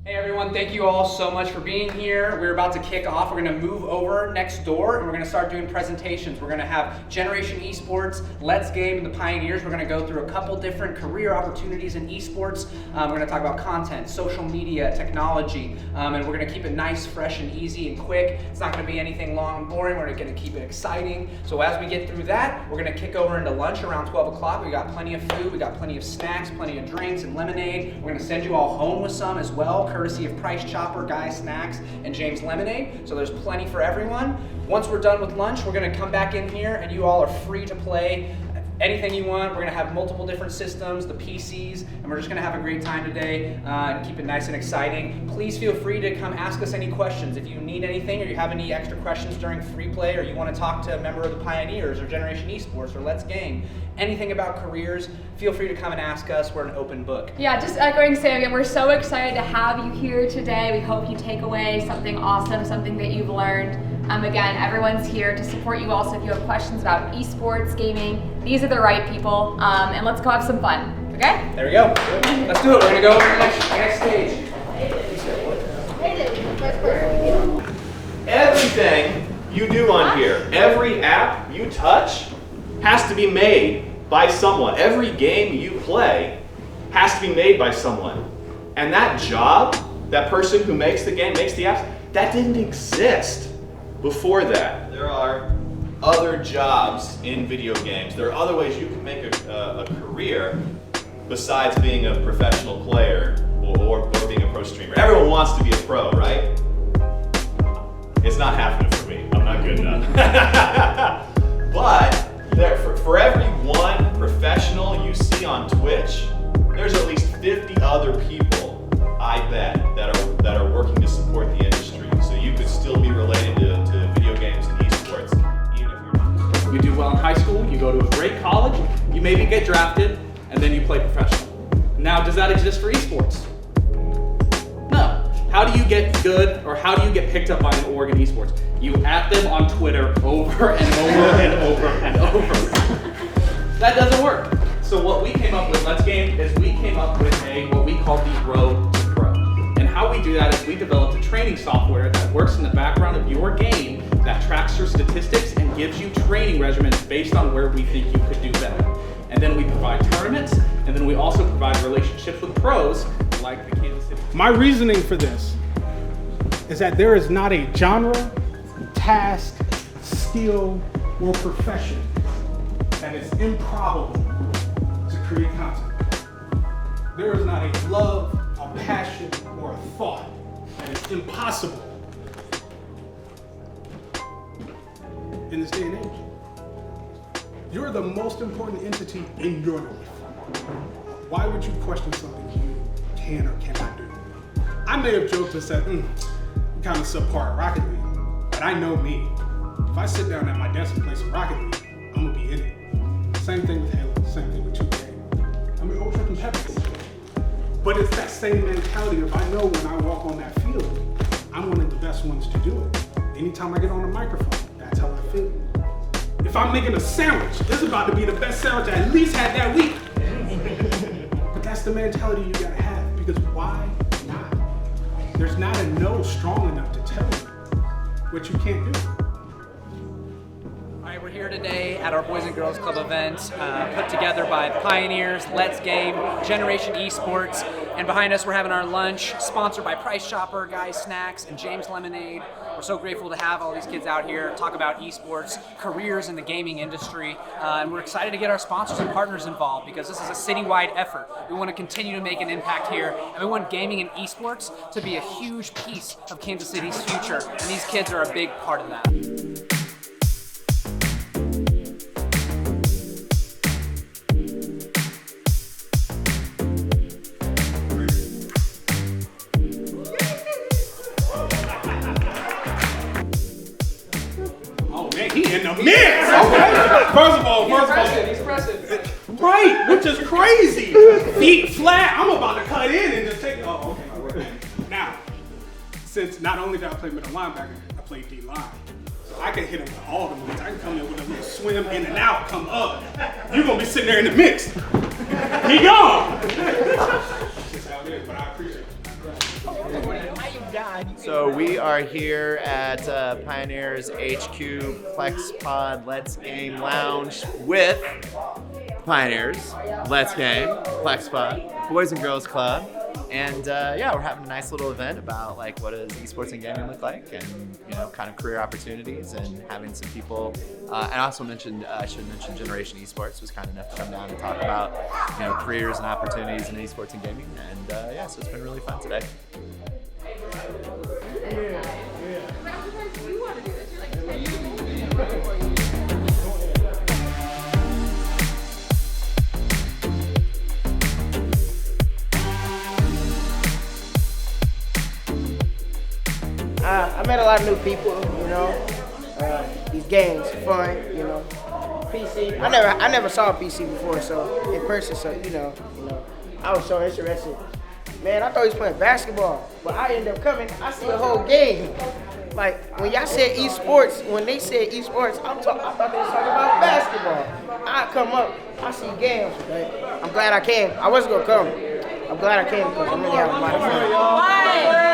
Hey everyone, thank you all so much for being here. We're about to kick off. We're going to move over next door and we're going to start doing presentations. We're going to have Generation Esports, Let's Game, and the Pioneers. We're going to go through a couple different career opportunities in esports. We're going to talk about content, social media, technology, and we're going to keep it nice, fresh, and easy and quick. It's not going to be anything long and boring. We're going to keep it exciting. So as we get through that, we're going to kick over into lunch around 12 o'clock. We got plenty of food, we got plenty of snacks, plenty of drinks and lemonade. We're going to send you all home with some as well, courtesy of Price Chopper, Guy Snacks, and James Lemonade. So there's plenty for everyone. Once we're done with lunch, we're going to come back in here and you all are free to play anything you want. We're going to have multiple different systems, the PCs, and we're just going to have a great time today and keep it nice and exciting. Please feel free to come ask us any questions. If you need anything or you have any extra questions during free play or you want to talk to a member of the Pioneers or Generation Esports or Let's Game, anything about careers, feel free to come and ask us. We're an open book. Yeah, just echoing Sam again, we're so excited to have you here today. We hope you take away something awesome, something that you've learned. Again, everyone's here to support you also if you have questions about esports, gaming. These are the right people, and let's go have some fun, okay? There we go. Let's do it. We're going to go over to the next stage. Everything you do on here, every app you touch, has to be made by someone. Every game you play has to be made by someone. And that job, that person who makes the game, makes the apps, that didn't exist before that. There are other jobs in video games. There are other ways you can make a career besides being a professional player or being a pro streamer. Everyone wants to be a pro, right? It's not happening for me. I'm not good enough. But for every one professional you see on Twitch, there's at least 50 other people, I bet, that are working to support the industry. So you could still be related to video games and esports, even if you're not. You do well in high school, you go to a great college, you maybe get drafted, and then you play professional. Now, does that exist for esports? No. How do you get good, or how do you get picked up by an org in esports? You at them on Twitter over and over and over and over. That doesn't work. So what we came up with, Let's Game, is we came up with what we call the Road to Pro. And how we do that is we developed a training software that works in the background of your game that tracks your statistics and gives you training regimens based on where we think you could do better. And then we provide tournaments, and then we also provide relationships with pros like the Kansas City. My reasoning for this is that there is not a genre, task, skill, or profession that is improbable to create content. There is not a love, a passion, or a thought that is impossible in this day and age. You're the most important entity in your life. Why would you question something you can or cannot do? I may have joked and said, I'm kind of subpar at Rocket League, but I know me. If I sit down at my desk and play some Rocket League, I'm gonna be in it. Same thing with Halo, same thing with 2K. I'm ultra competitive. But it's that same mentality of I know when I walk on that field, I'm one of the best ones to do it. Anytime I get on the microphone, that's how I feel. If I'm making a sandwich, this is about to be the best sandwich I at least had that week. But that's the mentality you gotta have, because why not? There's not a no strong enough to tell you what you can't do. All right, we're here today at our Boys and Girls Club event put together by the Pioneers, Let's Game, Generation Esports, and behind us we're having our lunch, sponsored by Price Chopper, Guy Snacks, and James Lemonade. We're so grateful to have all these kids out here talk about esports, careers in the gaming industry, and we're excited to get our sponsors and partners involved because this is a citywide effort. We want to continue to make an impact here, and we want gaming and esports to be a huge piece of Kansas City's future, and these kids are a big part of that. He in the mix. Okay. First of all, He's impressive. Right, which is crazy. Feet flat. I'm about to cut in and just take it. Oh, okay. Now, since not only did I play middle linebacker, I played D-line. So I can hit him with all the moves. I can come in with a little swim in and out, come up. You're gonna be sitting there in the mix. He gone. That's just how it is, but I appreciate it. So we are here at Pioneers HQ Plex Pod Let's Game Lounge with Pioneers Let's Game Plex Pod Boys and Girls Club, and yeah, we're having a nice little event about like what does esports and gaming look like, and kind of career opportunities, and having some people. And I also mentioned I should mention Generation Esports was kind enough to come down and talk about careers and opportunities in esports and gaming, and yeah, so it's been really fun today. I met a lot of new people, these games, fun, PC. I never saw a PC before, so in person, so I was so interested. Man, I thought he was playing basketball, but I ended up coming. I see a whole game. Like when y'all said esports, when they said esports, I thought they was talking about basketball. I come up, I see games. Right? I'm glad I came. I wasn't gonna come. I'm glad I came because I'm really having a lot of fun.